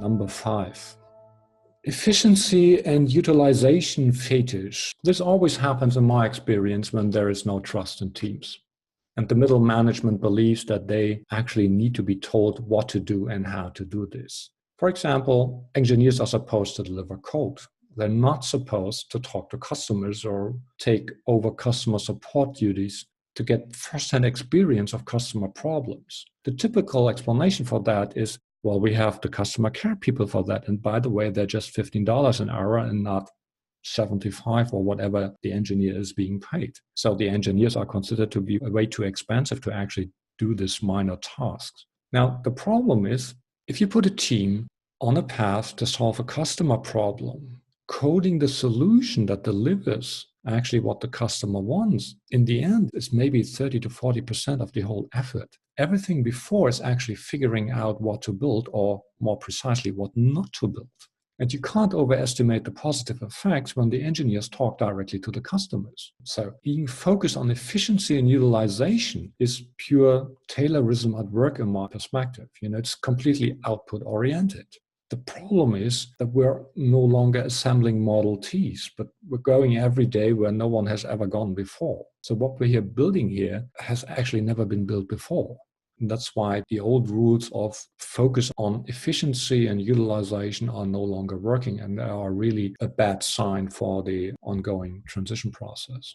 Number 5. Efficiency and utilization fetish. This always happens in my experience when there is no trust in teams. And the middle management believes that they actually need to be told what to do and how to do this. For example, engineers are supposed to deliver code. They're not supposed to talk to customers or take over customer support duties to get first-hand experience of customer problems. The typical explanation for that is, well, we have the customer care people for that. And by the way, they're just $15 an hour and not 75 or whatever the engineer is being paid. So the engineers are considered to be way too expensive to actually do these minor tasks. Now, the problem is, if you put a team on a path to solve a customer problem, coding the solution that delivers actually what the customer wants, in the end, is maybe 30 to 40% of the whole effort. Everything before is actually figuring out what to build, or more precisely, what not to build. And you can't overestimate the positive effects when the engineers talk directly to the customers. So being focused on efficiency and utilization is pure Taylorism at work in my perspective. It's completely output oriented. The problem is that we're no longer assembling Model Ts, but we're going every day where no one has ever gone before. So what we're building here has actually never been built before. And that's why the old rules of focus on efficiency and utilization are no longer working, and they are really a bad sign for the ongoing transition process.